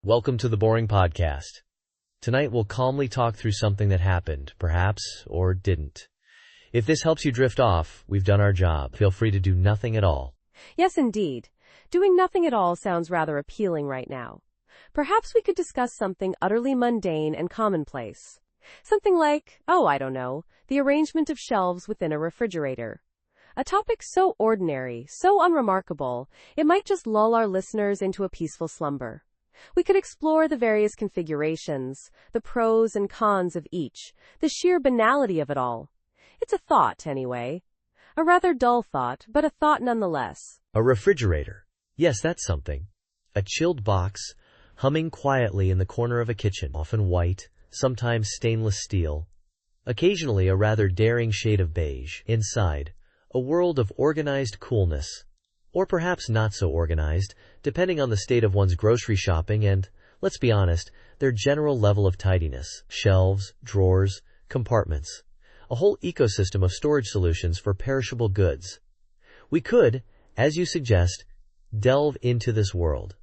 Welcome to the Boring Podcast. Tonight we'll calmly talk through something that happened, perhaps, or didn't. If this helps you drift off, we've done our job. Feel free to do nothing at all. Yes, indeed. Doing nothing at all sounds rather appealing right now. Perhaps we could discuss something utterly mundane and commonplace. Something like, the arrangement of shelves within a refrigerator. A topic so ordinary, so unremarkable, it might just lull our listeners into a peaceful slumber. We could explore the various configurations, the pros and cons of each, the sheer banality of it all. It's a thought, anyway. A rather dull thought, but a thought nonetheless. A refrigerator. Yes, that's something. A chilled box, humming quietly in the corner of a kitchen, often white, sometimes stainless steel, occasionally a rather daring shade of beige. Inside, a world of organized coolness, or perhaps not so organized, depending on the state of one's grocery shopping and, let's be honest, their general level of tidiness. Shelves, drawers, compartments. A whole ecosystem of storage solutions for perishable goods. We could, as you suggest, delve into this world.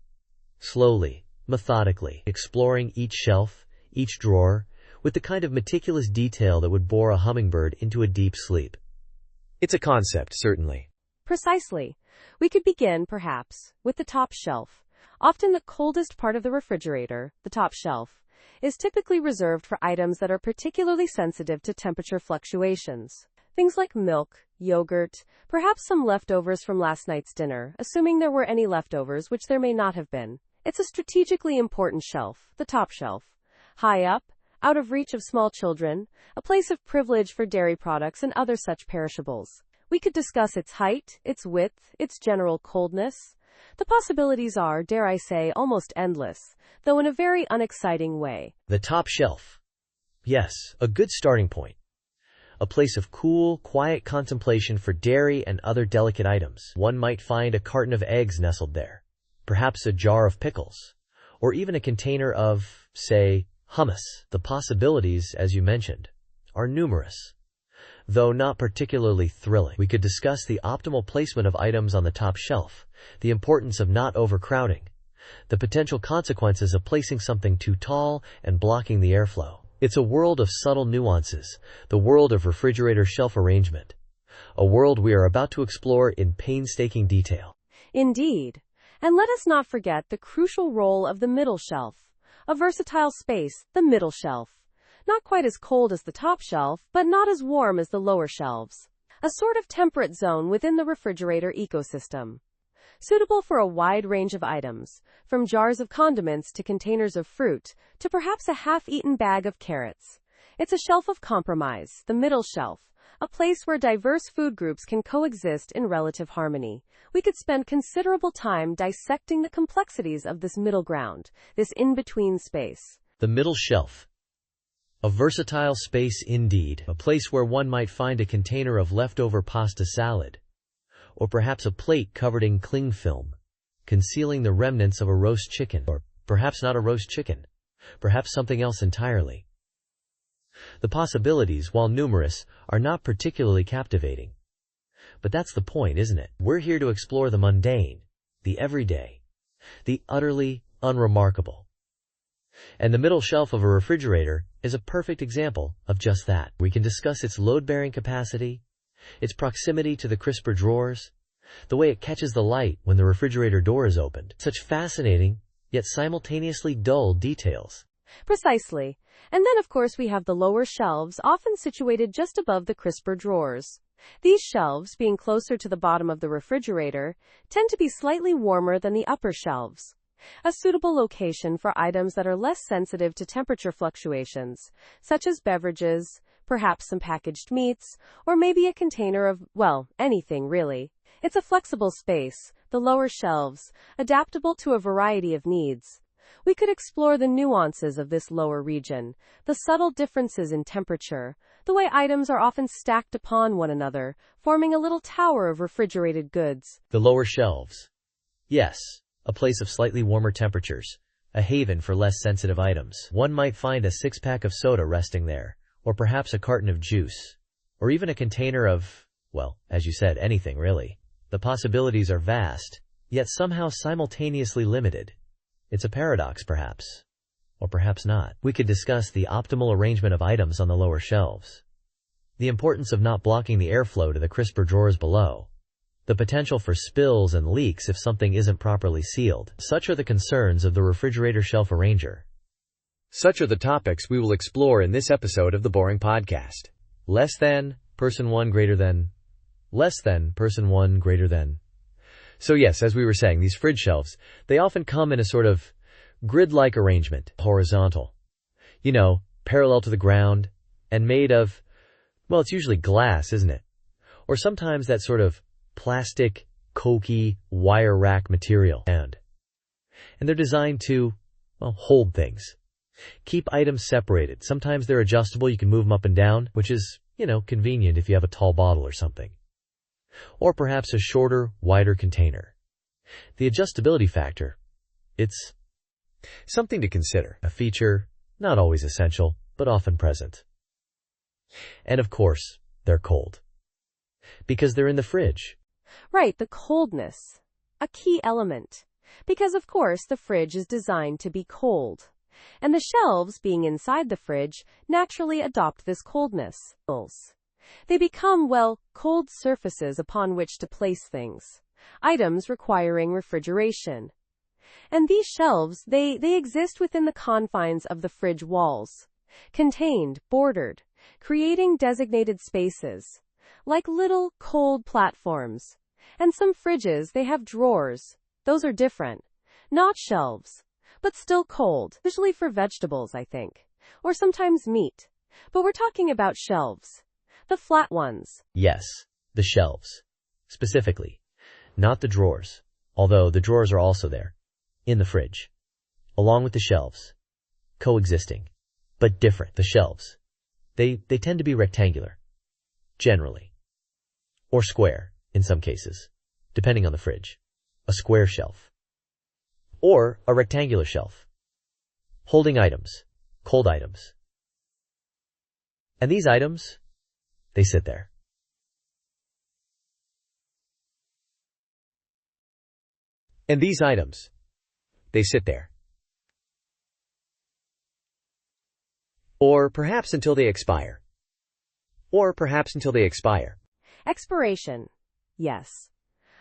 Slowly, methodically, exploring each shelf, each drawer, with the kind of meticulous detail that would bore a hummingbird into a deep sleep. It's a concept, certainly. Precisely. We could begin, perhaps, with the top shelf. Often the coldest part of the refrigerator, the top shelf, is typically reserved for items that are particularly sensitive to temperature fluctuations. Things like milk, yogurt, perhaps some leftovers from last night's dinner, assuming there were any leftovers, which there may not have been. It's a strategically important shelf, the top shelf. High up, out of reach of small children, a place of privilege for dairy products and other such perishables. We could discuss its height, its width, its general coldness. The possibilities are, dare I say, almost endless, though in a very unexciting way. The top shelf. Yes, a good starting point. A place of cool, quiet contemplation for dairy and other delicate items. One might find a carton of eggs nestled there, perhaps a jar of pickles, or even a container of, say, hummus. The possibilities, as you mentioned, are numerous, though not particularly thrilling. We could discuss the optimal placement of items on the top shelf, the importance of not overcrowding, the potential consequences of placing something too tall and blocking the airflow. It's a world of subtle nuances, the world of refrigerator shelf arrangement, a world we are about to explore in painstaking detail. Indeed. And let us not forget the crucial role of the middle shelf. A versatile space, the middle shelf. Not quite as cold as the top shelf, but not as warm as the lower shelves. A sort of temperate zone within the refrigerator ecosystem. Suitable for a wide range of items, from jars of condiments to containers of fruit, to perhaps a half-eaten bag of carrots. It's a shelf of compromise, the middle shelf, a place where diverse food groups can coexist in relative harmony. We could spend considerable time dissecting the complexities of this middle ground, this in-between space. The middle shelf. A versatile space indeed, a place where one might find a container of leftover pasta salad, or perhaps a plate covered in cling film, concealing the remnants of a roast chicken, or perhaps not a roast chicken, perhaps something else entirely. The possibilities, while numerous, are not particularly captivating. But that's the point, isn't it? We're here to explore the mundane, the everyday, the utterly unremarkable. And the middle shelf of a refrigerator is a perfect example of just that. We can discuss its load-bearing capacity, its proximity to the crisper drawers, the way it catches the light when the refrigerator door is opened. Such fascinating, yet simultaneously dull details. Precisely. And then, of course, we have the lower shelves, often situated just above the crisper drawers. These shelves, being closer to the bottom of the refrigerator, tend to be slightly warmer than the upper shelves. A suitable location for items that are less sensitive to temperature fluctuations, such as beverages, perhaps some packaged meats, or maybe a container of, anything really. It's a flexible space, the lower shelves, adaptable to a variety of needs. We could explore the nuances of this lower region, the subtle differences in temperature, the way items are often stacked upon one another, forming a little tower of refrigerated goods. The lower shelves. Yes, a place of slightly warmer temperatures, a haven for less sensitive items. One might find a six-pack of soda resting there, or perhaps a carton of juice, or even a container of, as you said, anything really. The possibilities are vast, yet somehow simultaneously limited. It's a paradox, perhaps. Or perhaps not. We could discuss the optimal arrangement of items on the lower shelves, the importance of not blocking the airflow to the crisper drawers below, the potential for spills and leaks if something isn't properly sealed. Such are the concerns of the refrigerator shelf arranger. Such are the topics we will explore in this episode of the Boring Podcast. Less than, person 1 greater than, less than, person 1 greater than. So yes, as we were saying, these fridge shelves, they often come in a sort of grid-like arrangement, horizontal. Parallel to the ground, and made of, well, it's usually glass, isn't it? Or sometimes that sort of plastic, cokey, wire rack material. And they're designed to, well, hold things. Keep items separated. Sometimes they're adjustable. You can move them up and down, which is, convenient if you have a tall bottle or something. Or perhaps a shorter, wider container. The adjustability factor, it's something to consider. A feature, not always essential, but often present. And of course, they're cold. Because they're in the fridge. Right, the coldness. A key element. Because of course the fridge is designed to be cold. And the shelves, being inside the fridge, naturally adopt this coldness. They become, well, cold surfaces upon which to place things. Items requiring refrigeration. And these shelves, they exist within the confines of the fridge walls. Contained, bordered, creating designated spaces. Like little, cold platforms. And some fridges, they have drawers. Those are different. Not shelves. But still cold, usually for vegetables, I think. Or sometimes meat. But we're talking about shelves. The flat ones. Yes, the shelves. Specifically. Not the drawers. Although the drawers are also there. In the fridge. Along with the shelves. Coexisting. But different. The shelves. They tend to be rectangular. Generally. Or square, in some cases. Depending on the fridge. A square shelf. Or a rectangular shelf. Holding items. Cold items. And these items, they sit there. And these items, they sit there. Or perhaps until they expire. Or perhaps until they expire. Expiration. Yes.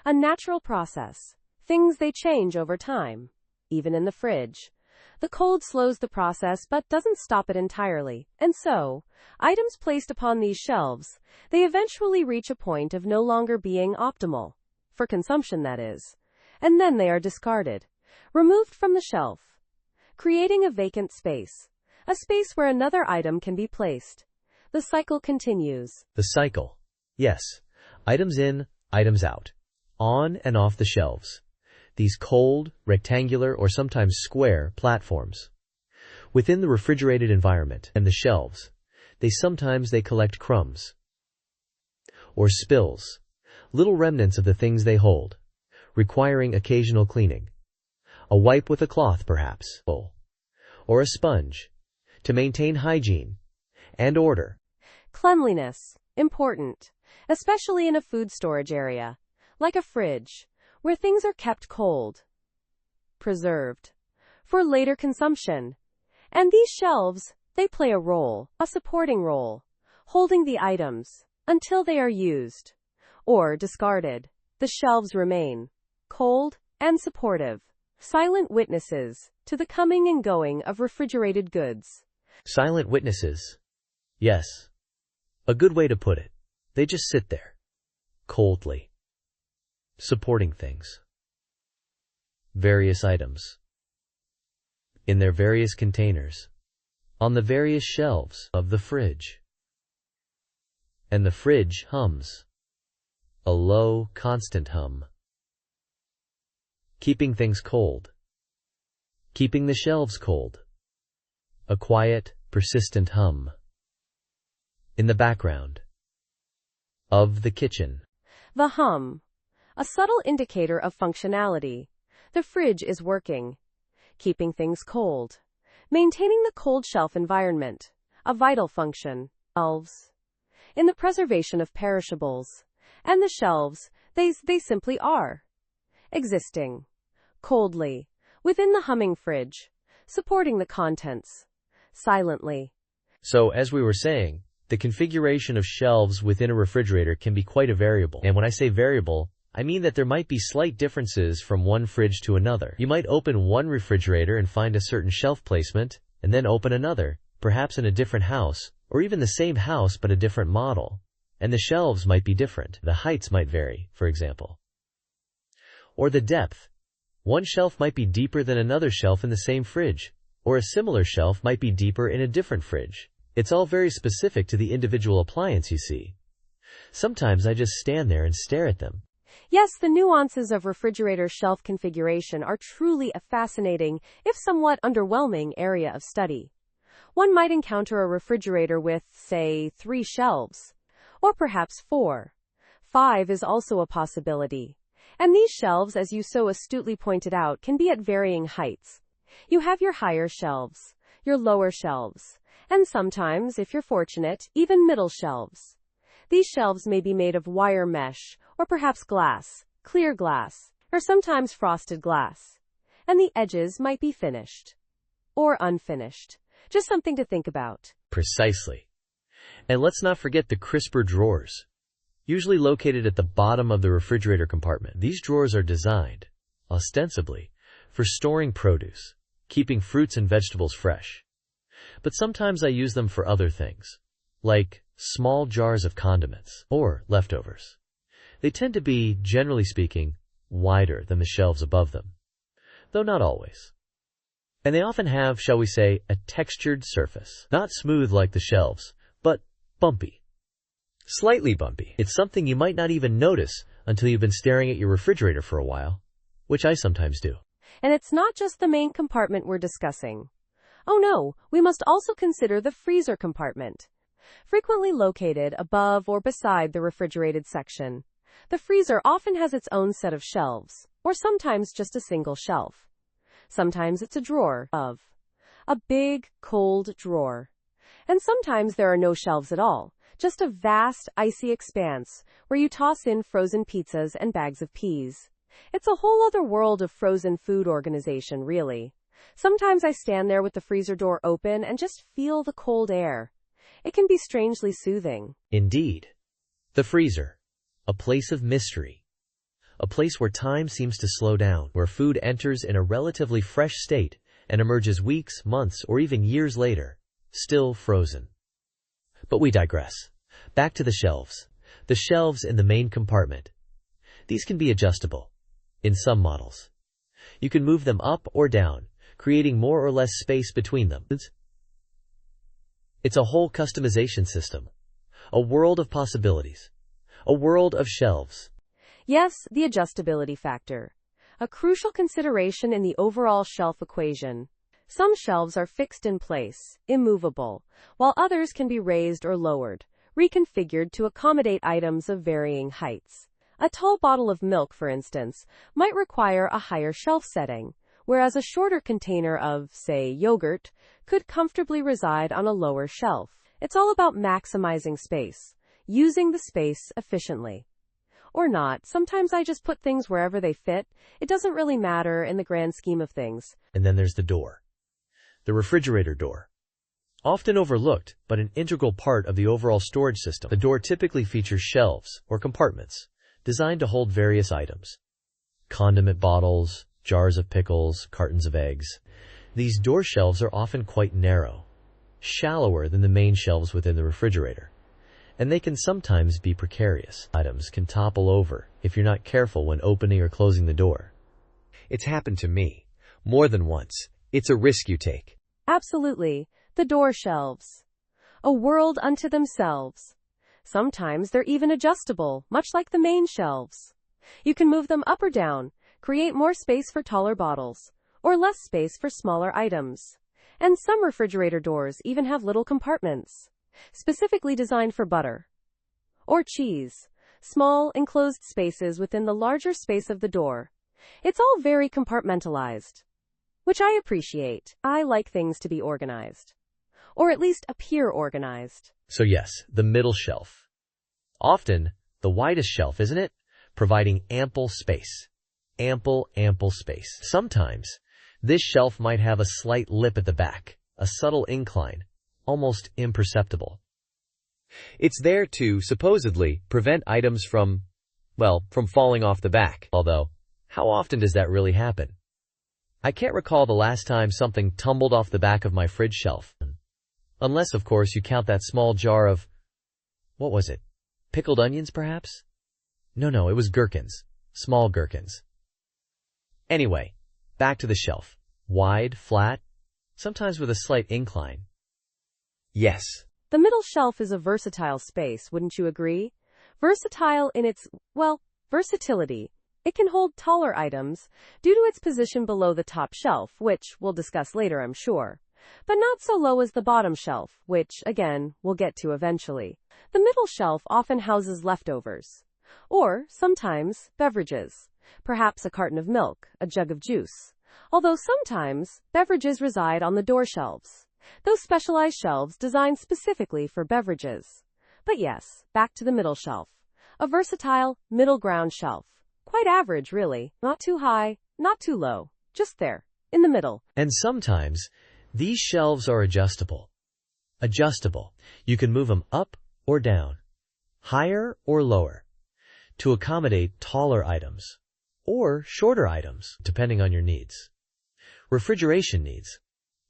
A natural process. Things they change over time. Even in the fridge. The cold slows the process but doesn't stop it entirely. And so, items placed upon these shelves, they eventually reach a point of no longer being optimal. For consumption, that is. And then they are discarded. Removed from the shelf. Creating a vacant space. A space where another item can be placed. The cycle continues. The cycle. Yes. Items in, items out. On and off the shelves. These cold, rectangular, or sometimes square platforms. Within the refrigerated environment and the shelves, they collect crumbs. Or spills. Little remnants of the things they hold, requiring occasional cleaning. A wipe with a cloth, perhaps. Or a sponge. To maintain hygiene and order. Cleanliness. Important. Especially in a food storage area. Like a fridge. Where things are kept cold, preserved, for later consumption. And these shelves, they play a supporting role, holding the items, until they are used, or discarded. The shelves remain, cold and supportive, silent witnesses, to the coming and going of refrigerated goods. Silent witnesses. Yes. A good way to put it. They just sit there, coldly. Supporting things. Various items. In their various containers. On the various shelves of the fridge. And the fridge hums. A low, constant hum. Keeping things cold. Keeping the shelves cold. A quiet, persistent hum. In the background. Of the kitchen. The hum. A subtle indicator of functionality. The fridge is working. Keeping things cold. Maintaining the cold shelf environment. A vital function. Shelves. In the preservation of perishables. And the shelves, they simply are. Existing. Coldly. within the humming fridge, supporting the contents silently. So, as we were saying, the configuration of shelves within a refrigerator can be quite a variable. And when I say variable, I mean that there might be slight differences from one fridge to another. You might open one refrigerator and find a certain shelf placement, and then open another, perhaps in a different house, or even the same house but a different model. And the shelves might be different. The heights might vary, for example. Or the depth. One shelf might be deeper than another shelf in the same fridge, or a similar shelf might be deeper in a different fridge. It's all very specific to the individual appliance, you see. Sometimes I just stand there and stare at them. Yes, the nuances of refrigerator shelf configuration are truly a fascinating, if somewhat underwhelming, area of study. One might encounter a refrigerator with, say, 3 shelves, or perhaps 4. 5 is also a possibility. And these shelves, as you so astutely pointed out, can be at varying heights. You have your higher shelves, your lower shelves, and sometimes, if you're fortunate, even middle shelves. These shelves may be made of wire mesh, or perhaps glass, clear glass, or sometimes frosted glass. And the edges might be finished. Or unfinished. Just something to think about. Precisely. And let's not forget the crisper drawers, usually located at the bottom of the refrigerator compartment. These drawers are designed, ostensibly, for storing produce, keeping fruits and vegetables fresh. But sometimes I use them for other things, like small jars of condiments or leftovers. They tend to be, generally speaking, wider than the shelves above them, though not always. And they often have, shall we say, a textured surface. Not smooth like the shelves, but bumpy. Slightly bumpy. It's something you might not even notice until you've been staring at your refrigerator for a while, which I sometimes do. And it's not just the main compartment we're discussing. Oh no, we must also consider the freezer compartment. Frequently located above or beside the refrigerated section, the freezer often has its own set of shelves, or sometimes just a single shelf. Sometimes it's a drawer of a big, cold drawer. And sometimes there are no shelves at all, just a vast, icy expanse where you toss in frozen pizzas and bags of peas. It's a whole other world of frozen food organization, really. Sometimes I stand there with the freezer door open and just feel the cold air. It can be strangely soothing. Indeed. The freezer. A place of mystery. A place where time seems to slow down, where food enters in a relatively fresh state and emerges weeks, months, or even years later, still frozen. But we digress. Back to the shelves. The shelves in the main compartment. These can be adjustable, in some models. You can move them up or down, creating more or less space between them. It's a whole customization system. A world of possibilities. A world of shelves. Yes, the adjustability factor. A crucial consideration in the overall shelf equation. Some shelves are fixed in place, immovable, while others can be raised or lowered, reconfigured to accommodate items of varying heights. A tall bottle of milk, for instance, might require a higher shelf setting, whereas a shorter container of, say, yogurt, could comfortably reside on a lower shelf. It's all about maximizing space, using the space efficiently. Or not. Sometimes I just put things wherever they fit. It doesn't really matter in the grand scheme of things. And then there's the door. The refrigerator door. Often overlooked, but an integral part of the overall storage system. The door typically features shelves, or compartments, designed to hold various items. Condiment bottles, jars of pickles, cartons of eggs. These door shelves are often quite narrow, shallower than the main shelves within the refrigerator. And they can sometimes be precarious. Items can topple over if you're not careful when opening or closing the door. It's happened to me, more than once. It's a risk you take. Absolutely. The door shelves. A world unto themselves. Sometimes they're even adjustable, much like the main shelves. You can move them up or down, create more space for taller bottles, or less space for smaller items. And some refrigerator doors even have little compartments, specifically designed for butter or cheese, small enclosed spaces within the larger space of the door. It's all very compartmentalized, which I appreciate. I like things to be organized, or at least appear organized. So yes, the middle shelf. Often the widest shelf, isn't it? Providing ample space. Ample space. Sometimes This shelf might have a slight lip at the back, a subtle incline, almost imperceptible. It's there to, supposedly, prevent items from falling off the back. Although, how often does that really happen? I can't recall the last time something tumbled off the back of my fridge shelf. Unless, of course, you count that small jar of, what was it? Pickled onions, perhaps? No, it was gherkins. Small gherkins. Anyway, back to the shelf. Wide, flat, sometimes with a slight incline. Yes. The middle shelf is a versatile space, wouldn't you agree? Versatile in its, versatility. It can hold taller items due to its position below the top shelf, which we'll discuss later, I'm sure. But not so low as the bottom shelf, which, again, we'll get to eventually. The middle shelf often houses leftovers. Or, sometimes, beverages. Perhaps a carton of milk, a jug of juice. Although sometimes, beverages reside on the door shelves. Those specialized shelves designed specifically for beverages. But yes, back to the middle shelf. A versatile, middle ground shelf. Quite average, really. Not too high, not too low. Just there, in the middle. And sometimes, these shelves are adjustable. Adjustable. You can move them up or down, higher or lower, to accommodate taller items, or shorter items, depending on your needs. Refrigeration needs.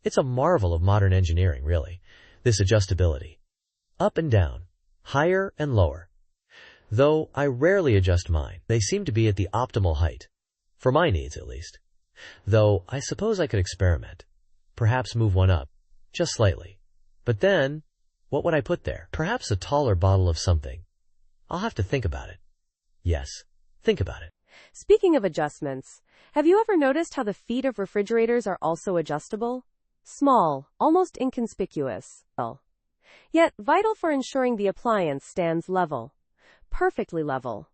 It's a marvel of modern engineering, really, this adjustability. Up and down, higher and lower. Though I rarely adjust mine, they seem to be at the optimal height. For my needs, at least. Though I suppose I could experiment. Perhaps move one up, just slightly. But then, what would I put there? Perhaps a taller bottle of something. I'll have to think about it. Yes, think about it. Speaking of adjustments, have you ever noticed how the feet of refrigerators are also adjustable? Small, almost inconspicuous, yet vital for ensuring the appliance stands level. Perfectly level.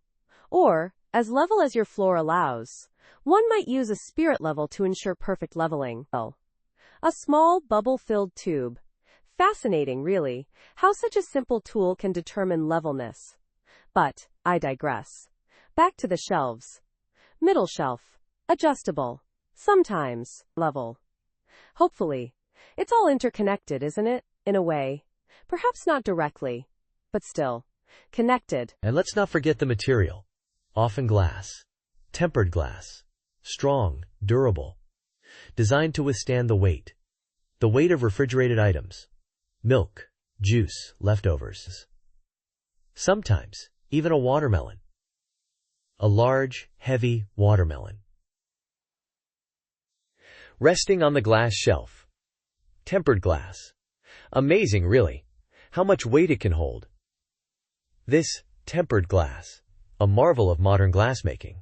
Or, as level as your floor allows. One might use a spirit level to ensure perfect leveling. A small, bubble-filled tube. Fascinating, really, how such a simple tool can determine levelness. But, I digress. Back to the shelves. Middle shelf. Adjustable. Sometimes, level. Hopefully. It's all interconnected, isn't it? In a way. Perhaps not directly. But still. Connected. And let's not forget the material. Often glass. Tempered glass. Strong, durable. Designed to withstand the weight. The weight of refrigerated items. Milk, juice, leftovers. Sometimes, even a watermelon. A large, heavy watermelon. Resting on the glass shelf. Tempered glass. Amazing, really, how much weight it can hold. This tempered glass, a marvel of modern glassmaking.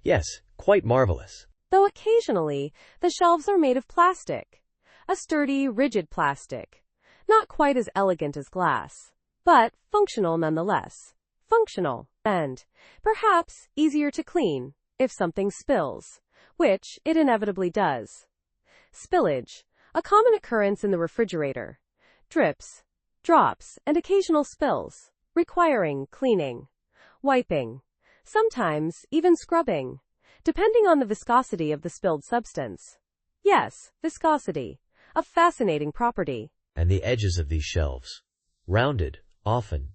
Yes, quite marvelous. Though occasionally, the shelves are made of plastic. A sturdy, rigid plastic. Not quite as elegant as glass, but functional nonetheless. Functional, and perhaps easier to clean if something spills, which it inevitably does. Spillage, a common occurrence in the refrigerator. Drips, drops, and occasional spills, requiring cleaning, wiping, sometimes even scrubbing, depending on the viscosity of the spilled substance. Yes, viscosity, a fascinating property. And the edges of these shelves, rounded, often,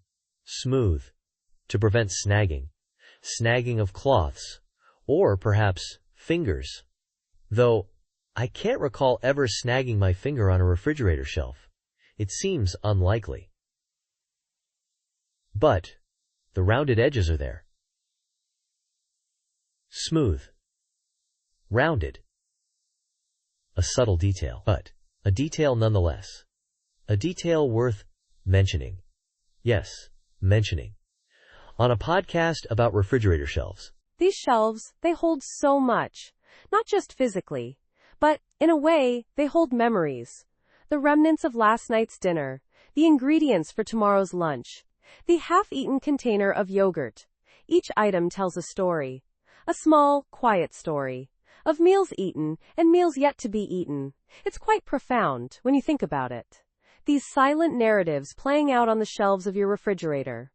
smooth, to prevent snagging of cloths, or perhaps fingers. Though, I can't recall ever snagging my finger on a refrigerator shelf. It seems unlikely. But, the rounded edges are there. Smooth. Rounded. A subtle detail, but a detail nonetheless. A detail worth mentioning. Yes, mentioning. On a podcast about refrigerator shelves. These shelves, they hold so much. Not just physically, but, in a way, they hold memories. The remnants of last night's dinner, the ingredients for tomorrow's lunch, the half-eaten container of yogurt. Each item tells a story. A small, quiet story. Of meals eaten and meals yet to be eaten. It's quite profound when you think about it. These silent narratives playing out on the shelves of your refrigerator.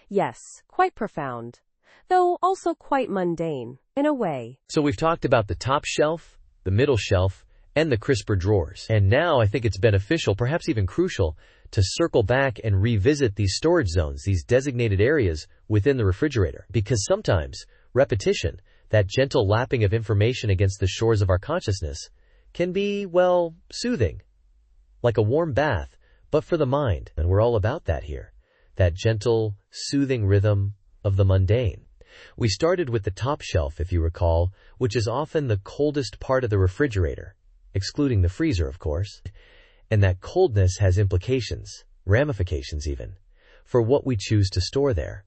Yes, quite profound. Though also quite mundane, in a way. So we've talked about the top shelf, the middle shelf, and the crisper drawers. And now I think it's beneficial, perhaps even crucial, to circle back and revisit these storage zones, these designated areas within the refrigerator. Because sometimes repetition, that gentle lapping of information against the shores of our consciousness, can be, well, soothing, like a warm bath, but for the mind. And we're all about that here, that gentle, soothing rhythm of the mundane. We started with the top shelf, if you recall, which is often the coldest part of the refrigerator, excluding the freezer, of course. And that coldness has implications, ramifications even, for what we choose to store there.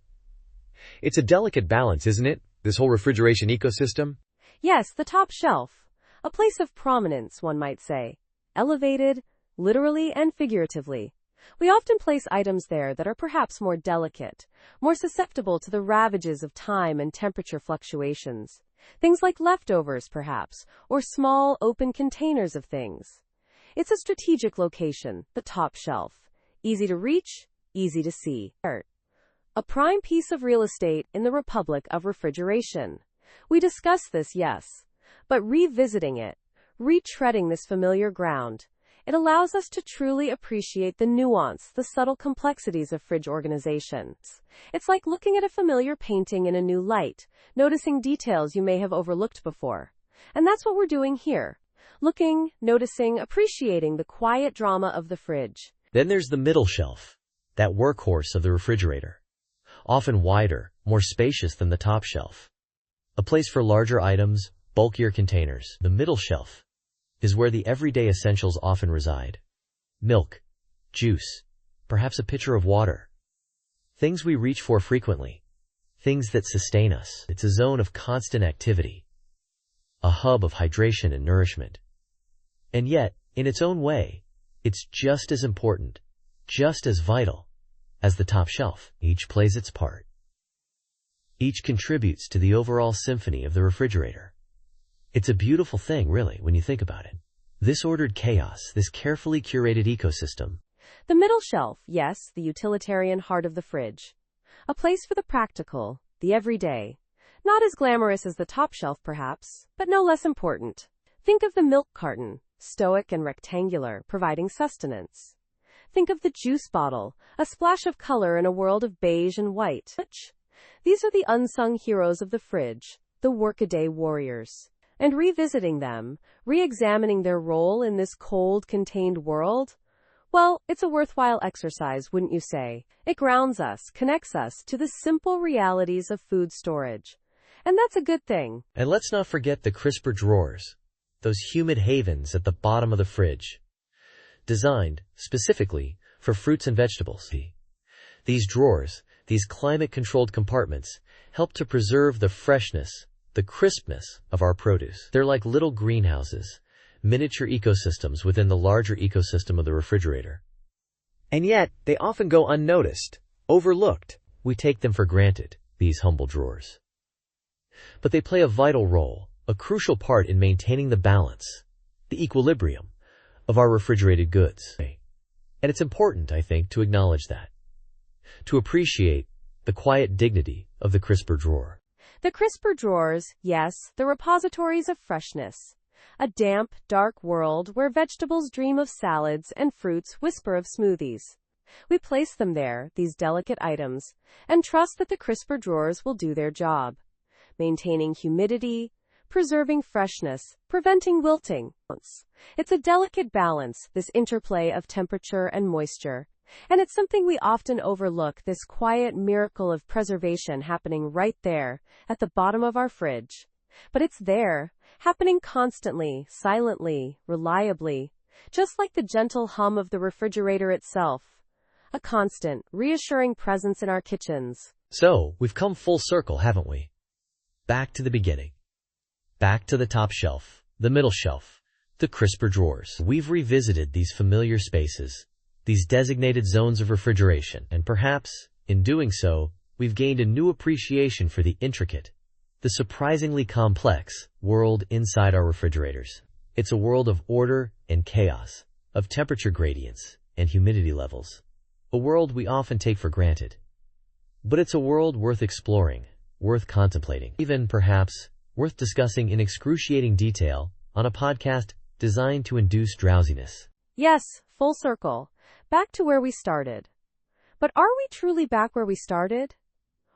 It's a delicate balance, isn't it? This whole refrigeration ecosystem? Yes, the top shelf. A place of prominence, one might say. Elevated, literally and figuratively. We often place items there that are perhaps more delicate, more susceptible to the ravages of time and temperature fluctuations. Things like leftovers, perhaps, or small, open containers of things. It's a strategic location, the top shelf. Easy to reach, easy to see. A prime piece of real estate in the Republic of Refrigeration. We discuss this, yes, but revisiting it, retreading this familiar ground, it allows us to truly appreciate the nuance, the subtle complexities of fridge organization. It's like looking at a familiar painting in a new light, noticing details you may have overlooked before. And that's what we're doing here. Looking, noticing, appreciating the quiet drama of the fridge. Then there's the middle shelf, that workhorse of the refrigerator. Often wider, more spacious than the top shelf. A place for larger items, bulkier containers. The middle shelf is where the everyday essentials often reside. Milk, juice, perhaps a pitcher of water. Things we reach for frequently. Things that sustain us. It's a zone of constant activity. A hub of hydration and nourishment. And yet, in its own way, it's just as important, just as vital, as the top shelf. Each plays its part. Each contributes to the overall symphony of the refrigerator. It's a beautiful thing, really, when you think about it. This ordered chaos, this carefully curated ecosystem. The middle shelf, yes, the utilitarian heart of the fridge. A place for the practical, the everyday. Not as glamorous as the top shelf, perhaps, but no less important. Think of the milk carton, stoic and rectangular, providing sustenance. Think of the juice bottle, a splash of color in a world of beige and white. These are the unsung heroes of the fridge, the workaday warriors. And revisiting them, re-examining their role in this cold, contained world, well, it's a worthwhile exercise, wouldn't you say? It grounds us, connects us to the simple realities of food storage. And that's a good thing. And let's not forget the crisper drawers, those humid havens at the bottom of the fridge, designed, specifically, for fruits and vegetables. These drawers, these climate-controlled compartments, help to preserve the freshness, the crispness of our produce. They're like little greenhouses, miniature ecosystems within the larger ecosystem of the refrigerator. And yet, they often go unnoticed, overlooked. We take them for granted, these humble drawers. But they play a vital role, a crucial part in maintaining the balance, the equilibrium, of our refrigerated goods. And it's important, I think, to acknowledge that. To appreciate the quiet dignity of the crisper drawer. The crisper drawers, yes, the repositories of freshness. A damp, dark world where vegetables dream of salads and fruits whisper of smoothies. We place them there, these delicate items, and trust that the crisper drawers will do their job. Maintaining humidity, preserving freshness, preventing wilting. It's a delicate balance, this interplay of temperature and moisture. And it's something we often overlook, this quiet miracle of preservation happening right there, at the bottom of our fridge. But it's there, happening constantly, silently, reliably, just like the gentle hum of the refrigerator itself. A constant, reassuring presence in our kitchens. So, we've come full circle, haven't we? Back to the beginning. Back to the top shelf, the middle shelf, the crisper drawers. We've revisited these familiar spaces, these designated zones of refrigeration, and perhaps, in doing so, we've gained a new appreciation for the intricate, the surprisingly complex world inside our refrigerators. It's a world of order and chaos, of temperature gradients and humidity levels, a world we often take for granted. But it's a world worth exploring, worth contemplating, even perhaps worth discussing in excruciating detail on a podcast designed to induce drowsiness. Yes, full circle. Back to where we started. But are we truly back where we started?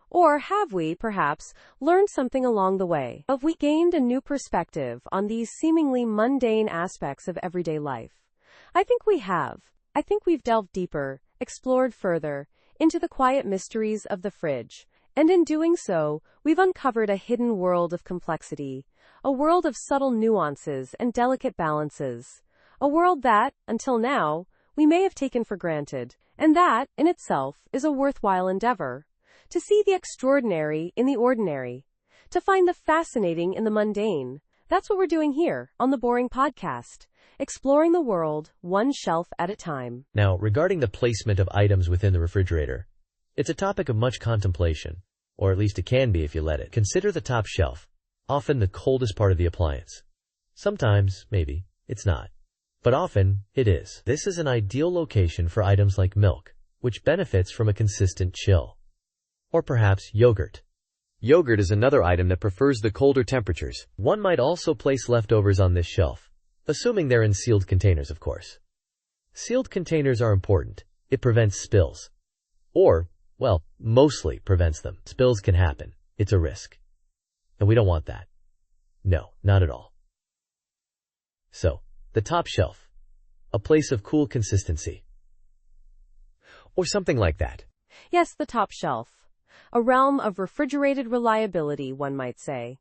Or have we, perhaps, learned something along the way? Have we gained a new perspective on these seemingly mundane aspects of everyday life? I think we have. I think we've delved deeper, explored further, into the quiet mysteries of the fridge. And in doing so, we've uncovered a hidden world of complexity, a world of subtle nuances and delicate balances, a world that, until now, we may have taken for granted, and that, in itself, is a worthwhile endeavor. To see the extraordinary in the ordinary, to find the fascinating in the mundane. That's what we're doing here, on the Boring Podcast, exploring the world, one shelf at a time. Now, regarding the placement of items within the refrigerator, it's a topic of much contemplation, or at least it can be if you let it. Consider the top shelf, often the coldest part of the appliance. Sometimes, maybe, it's not. But often, it is. This is an ideal location for items like milk, which benefits from a consistent chill. Or perhaps yogurt. Yogurt is another item that prefers the colder temperatures. One might also place leftovers on this shelf, assuming they're in sealed containers, of course. Sealed containers are important. It prevents spills. Or, well, mostly prevents them. Spills can happen. It's a risk. And we don't want that. No, not at all. So, the top shelf. A place of cool consistency. Or something like that. Yes, the top shelf. A realm of refrigerated reliability, one might say.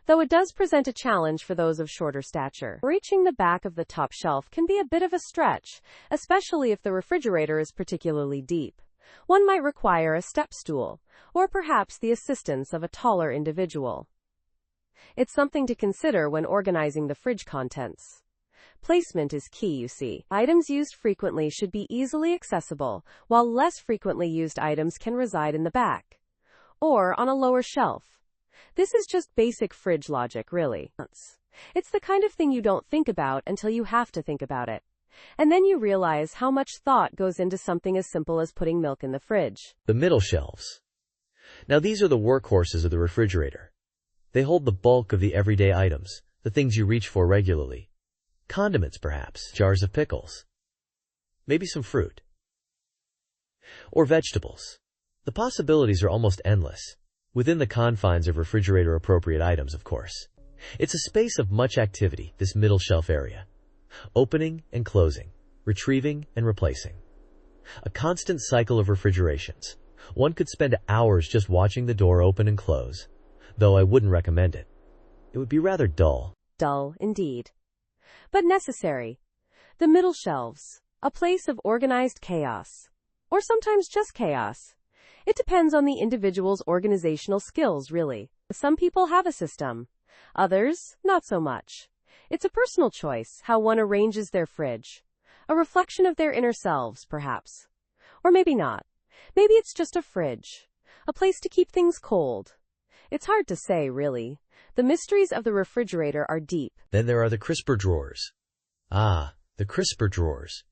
Though it does present a challenge for those of shorter stature. Reaching the back of the top shelf can be a bit of a stretch, especially if the refrigerator is particularly deep. One might require a step stool, or perhaps the assistance of a taller individual. It's something to consider when organizing the fridge contents. Placement is key, you see. Items used frequently should be easily accessible, while less frequently used items can reside in the back, or on a lower shelf. This is just basic fridge logic, really. It's the kind of thing you don't think about until you have to think about it. And then you realize how much thought goes into something as simple as putting milk in the fridge. The middle shelves. Now these are the workhorses of the refrigerator. They hold the bulk of the everyday items, the things you reach for regularly. Condiments, perhaps. Jars of pickles. Maybe some fruit. Or vegetables. The possibilities are almost endless. Within the confines of refrigerator-appropriate items, of course. It's a space of much activity, this middle shelf area. Opening and closing. Retrieving and replacing. A constant cycle of refrigerations. One could spend hours just watching the door open and close, though I wouldn't recommend it. It would be rather dull. Dull, indeed. But necessary. The middle shelves, a place of organized chaos. Or sometimes just chaos. It depends on the individual's organizational skills, really. Some people have a system. Others, not so much. It's a personal choice, how one arranges their fridge. A reflection of their inner selves, perhaps. Or maybe not. Maybe it's just a fridge. A place to keep things cold. It's hard to say, really. The mysteries of the refrigerator are deep. Then there are the crisper drawers. Ah, the crisper drawers.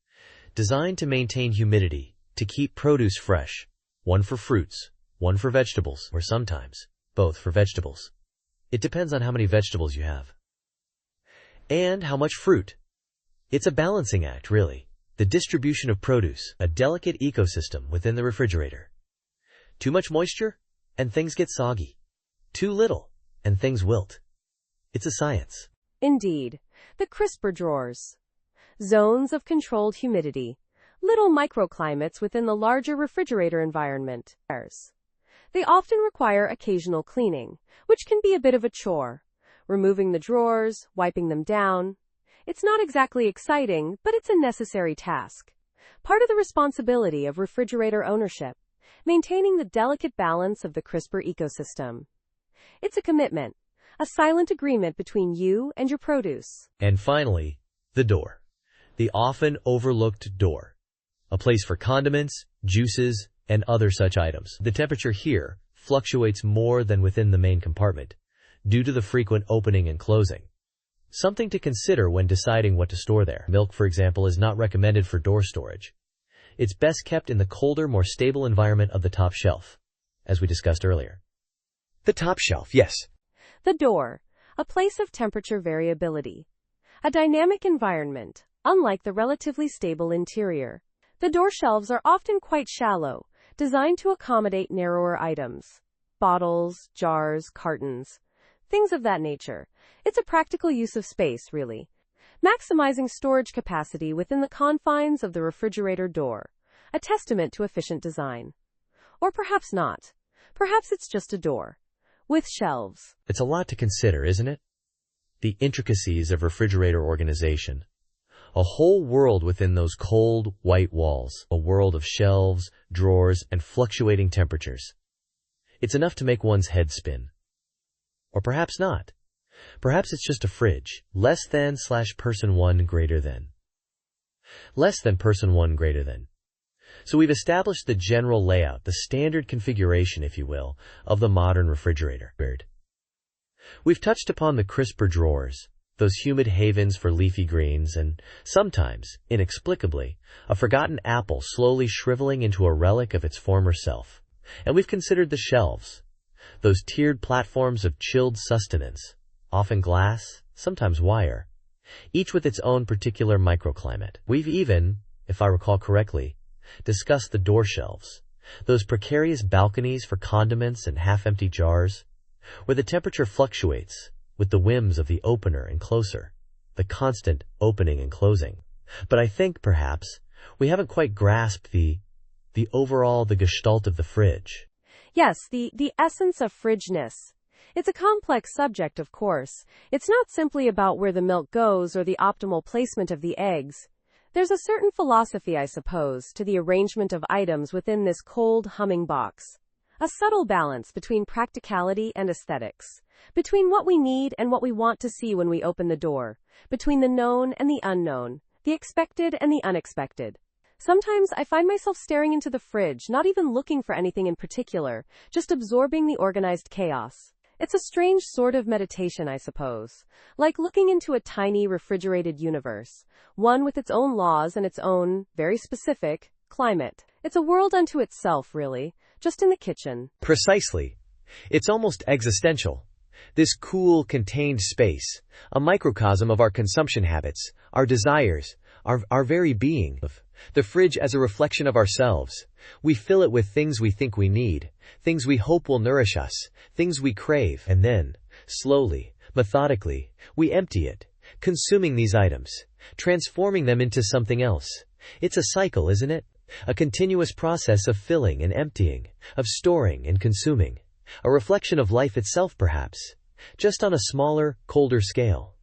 Designed to maintain humidity, to keep produce fresh. One for fruits, one for vegetables, or sometimes, both for vegetables. It depends on how many vegetables you have. And how much fruit. It's a balancing act, really. The distribution of produce, a delicate ecosystem within the refrigerator. Too much moisture, and things get soggy. Too little, and things wilt. It's a science. Indeed. The crisper drawers. Zones of controlled humidity. Little microclimates within the larger refrigerator environment. They often require occasional cleaning, which can be a bit of a chore. Removing the drawers, wiping them down. It's not exactly exciting, but it's a necessary task. Part of the responsibility of refrigerator ownership. Maintaining the delicate balance of the crisper ecosystem. It's a commitment, a silent agreement between you and your produce. And finally, the door. The often overlooked door. A place for condiments, juices, and other such items. The temperature here fluctuates more than within the main compartment, due to the frequent opening and closing. Something to consider when deciding what to store there. Milk, for example, is not recommended for door storage. It's best kept in the colder, more stable environment of the top shelf, as we discussed earlier. The top shelf, yes. The door, a place of temperature variability. A dynamic environment, unlike the relatively stable interior. The door shelves are often quite shallow, designed to accommodate narrower items. Bottles, jars, cartons, things of that nature. It's a practical use of space, really. Maximizing storage capacity within the confines of the refrigerator door. A testament to efficient design. Or perhaps not. Perhaps it's just a door. With shelves. It's a lot to consider, isn't it? The intricacies of refrigerator organization. A whole world within those cold, white walls. A world of shelves, drawers, and fluctuating temperatures. It's enough to make one's head spin. Or perhaps not. Perhaps it's just a fridge. Less than / person 1 greater than. Less than person 1 greater than. So we've established the general layout, the standard configuration, if you will, of the modern refrigerator. We've touched upon the crisper drawers, those humid havens for leafy greens, and sometimes, inexplicably, a forgotten apple slowly shriveling into a relic of its former self. And we've considered the shelves, those tiered platforms of chilled sustenance, often glass, sometimes wire, each with its own particular microclimate. We've even, if I recall correctly, discussed the door shelves, those precarious balconies for condiments and half-empty jars, where the temperature fluctuates with the whims of the opener and closer, the constant opening and closing. But I think, perhaps, we haven't quite grasped the gestalt of the fridge. Yes, the essence of fridgeness. It's a complex subject, of course. It's not simply about where the milk goes or the optimal placement of the eggs. There's a certain philosophy, I suppose, to the arrangement of items within this cold, humming box. A subtle balance between practicality and aesthetics, between what we need and what we want to see when we open the door, between the known and the unknown, the expected and the unexpected. Sometimes I find myself staring into the fridge, not even looking for anything in particular, just absorbing the organized chaos. It's a strange sort of meditation, I suppose, like looking into a tiny refrigerated universe, one with its own laws and its own, very specific, climate. It's a world unto itself, really, just in the kitchen. Precisely. It's almost existential. This cool, contained space, a microcosm of our consumption habits, our desires, our very being. The fridge as a reflection of ourselves. We fill it with things we think we need, things we hope will nourish us, things we crave, and then, slowly, methodically, we empty it, consuming these items, transforming them into something else. It's a cycle, isn't it? A continuous process of filling and emptying, of storing and consuming. A reflection of life itself, perhaps, just on a smaller, colder scale.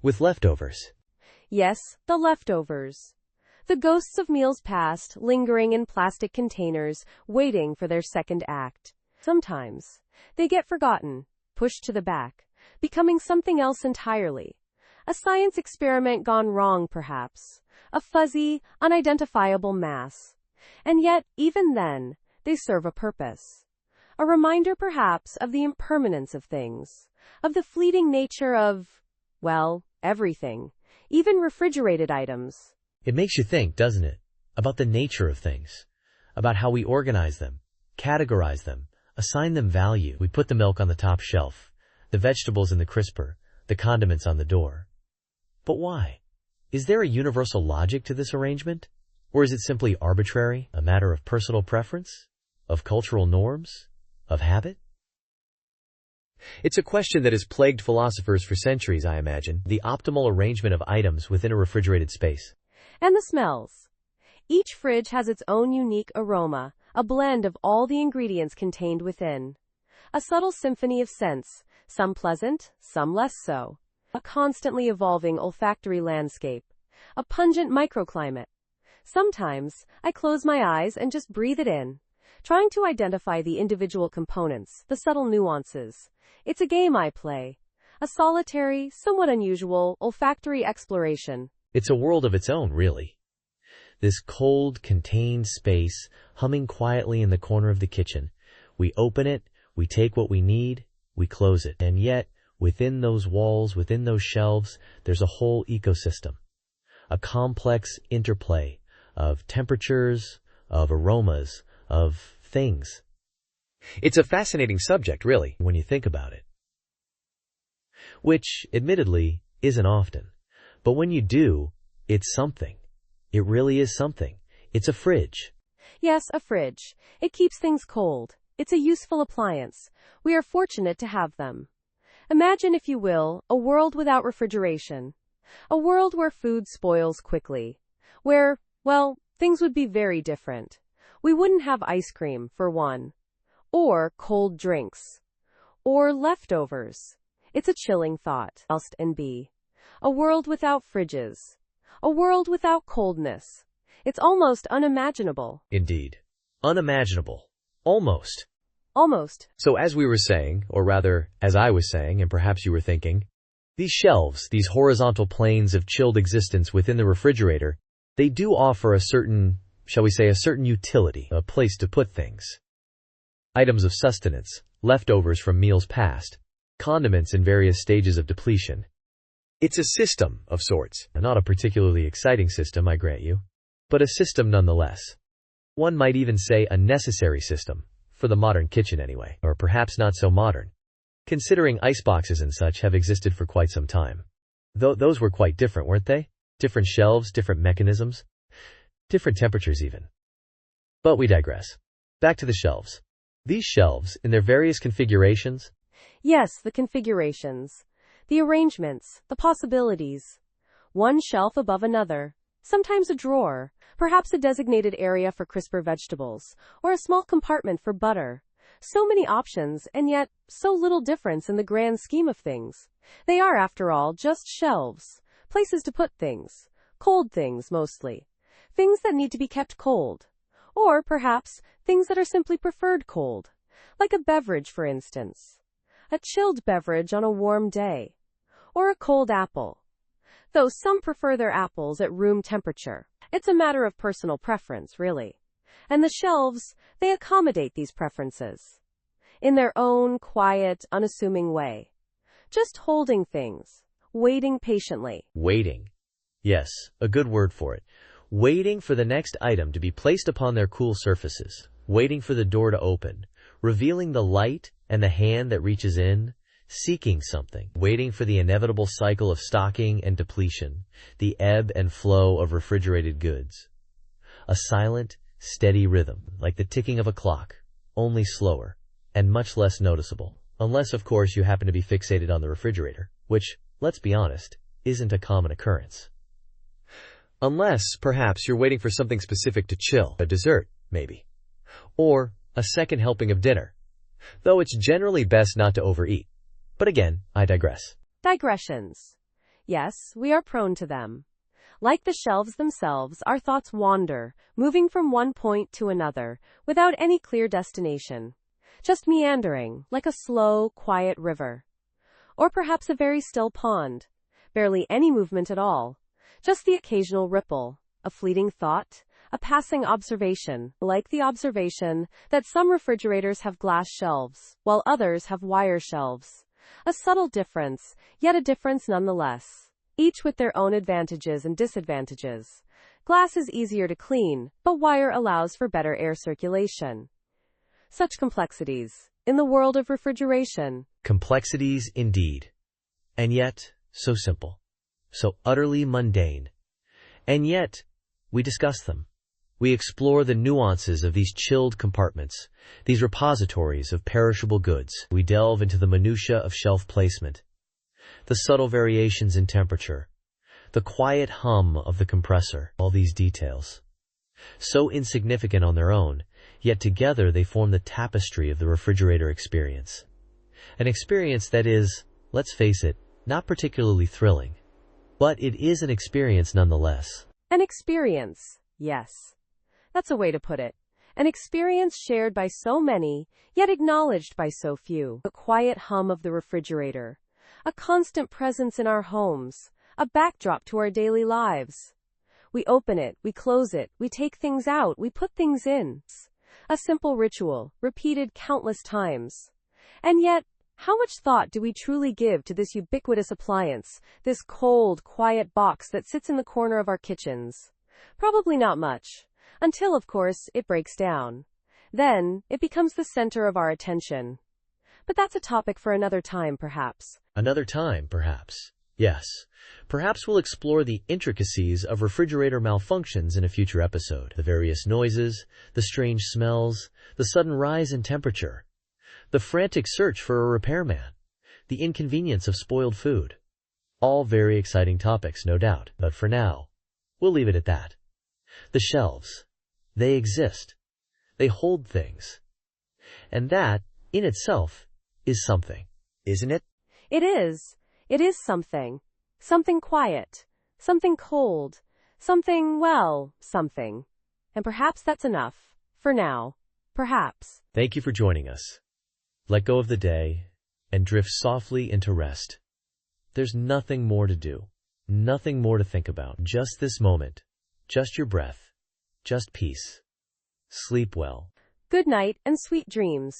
With leftovers. Yes, the leftovers. The ghosts of meals past, lingering in plastic containers, waiting for their second act. Sometimes, they get forgotten, pushed to the back, becoming something else entirely. A science experiment gone wrong, perhaps. A fuzzy, unidentifiable mass. And yet, even then, they serve a purpose. A reminder, perhaps, of the impermanence of things, of the fleeting nature of, well, everything, even refrigerated items. It makes you think, doesn't it, about the nature of things, about how we organize them, categorize them, assign them value. We put the milk on the top shelf, the vegetables in the crisper, the condiments on the door. But why? Is there a universal logic to this arrangement? Or is it simply arbitrary, a matter of personal preference, of cultural norms, of habit? It's a question that has plagued philosophers for centuries, I imagine, the optimal arrangement of items within a refrigerated space. And the smells. Each fridge has its own unique aroma, a blend of all the ingredients contained within. A subtle symphony of scents, some pleasant, some less so. A constantly evolving olfactory landscape. A pungent microclimate. Sometimes, I close my eyes and just breathe it in, trying to identify the individual components, the subtle nuances. It's a game I play. A solitary, somewhat unusual, olfactory exploration. It's a world of its own, really. This cold, contained space, humming quietly in the corner of the kitchen. We open it, we take what we need, we close it. And yet, within those walls, within those shelves, there's a whole ecosystem. A complex interplay of temperatures, of aromas, of things. It's a fascinating subject, really, when you think about it. which, admittedly, isn't often. But when you do, it's something. It really is something. It's a fridge. Yes, a fridge. It keeps things cold. It's a useful appliance. We are fortunate to have them. Imagine, if you will, a world without refrigeration. A world where food spoils quickly. Where, well, things would be very different. We wouldn't have ice cream, for one. Or cold drinks. Or leftovers. It's a chilling thought. And be. A world without fridges. A world without coldness. It's almost unimaginable. Indeed. Unimaginable. Almost. Almost. So as we were saying, or rather, as I was saying, and perhaps you were thinking, these shelves, these horizontal planes of chilled existence within the refrigerator, they do offer a certain, shall we say, a certain utility, a place to put things. Items of sustenance, leftovers from meals past, condiments in various stages of depletion. It's a system of sorts, not a particularly exciting system, I grant you, but a system nonetheless. One might even say a necessary system, for the modern kitchen anyway, or perhaps not so modern, considering iceboxes and such have existed for quite some time. Though those were quite different, weren't they? Different shelves, different mechanisms, different temperatures even. But we digress. Back to the shelves. These shelves, in their various configurations. Yes, the configurations. The arrangements, the possibilities. One shelf above another, sometimes a drawer, perhaps a designated area for crisper vegetables, or a small compartment for butter. So many options, and yet so little difference in the grand scheme of things. They are, after all, just shelves, places to put things, cold things mostly, things that need to be kept cold, or perhaps things that are simply preferred cold, like a beverage, for instance. A chilled beverage on a warm day, or a cold apple. Though some prefer their apples at room temperature. It's a matter of personal preference, really. And the shelves, they accommodate these preferences. In their own quiet, unassuming way. Just holding things, waiting patiently. Waiting. Yes, a good word for it. Waiting for the next item to be placed upon their cool surfaces. Waiting for the door to open, revealing the light and the hand that reaches in, seeking something, waiting for the inevitable cycle of stocking and depletion, the ebb and flow of refrigerated goods. A silent, steady rhythm, like the ticking of a clock, only slower, and much less noticeable, unless, of course, you happen to be fixated on the refrigerator, which, let's be honest, isn't a common occurrence. Unless, perhaps, you're waiting for something specific to chill, a dessert, maybe, or a second helping of dinner, though it's generally best not to overeat. But again, I digress. Digressions. Yes, we are prone to them. Like the shelves themselves, our thoughts wander, moving from one point to another, without any clear destination. Just meandering, like a slow, quiet river. Or perhaps a very still pond. Barely any movement at all. Just the occasional ripple, a fleeting thought, a passing observation, like the observation that some refrigerators have glass shelves, while others have wire shelves. A subtle difference, yet a difference nonetheless. Each with their own advantages and disadvantages. Glass is easier to clean, but wire allows for better air circulation. Such complexities, in the world of refrigeration. Complexities indeed. And yet, so simple. So utterly mundane. And yet, we discuss them. We explore the nuances of these chilled compartments, these repositories of perishable goods. We delve into the minutiae of shelf placement, the subtle variations in temperature, the quiet hum of the compressor, all these details. So insignificant on their own, yet together they form the tapestry of the refrigerator experience. An experience that is, let's face it, not particularly thrilling. But it is an experience nonetheless. An experience, yes. That's a way to put it. An experience shared by so many, yet acknowledged by so few. The quiet hum of the refrigerator. A constant presence in our homes. A backdrop to our daily lives. We open it, we close it, we take things out, we put things in. A simple ritual, repeated countless times. And yet, how much thought do we truly give to this ubiquitous appliance, this cold, quiet box that sits in the corner of our kitchens? Probably not much. Until, of course, it breaks down. Then, it becomes the center of our attention. But that's a topic for another time, perhaps. Another time, perhaps. Yes. Perhaps we'll explore the intricacies of refrigerator malfunctions in a future episode. The various noises, the strange smells, the sudden rise in temperature, the frantic search for a repairman, the inconvenience of spoiled food. All very exciting topics, no doubt. But for now, we'll leave it at that. The shelves. They exist. They hold things. And that, in itself, is something, isn't it? It is. It is something. Something quiet. Something cold. Something, well, something. And perhaps that's enough. For now. Perhaps. Thank you for joining us. Let go of the day and drift softly into rest. There's nothing more to do. Nothing more to think about. Just this moment. Just your breath. Just peace. Sleep well. Good night and sweet dreams.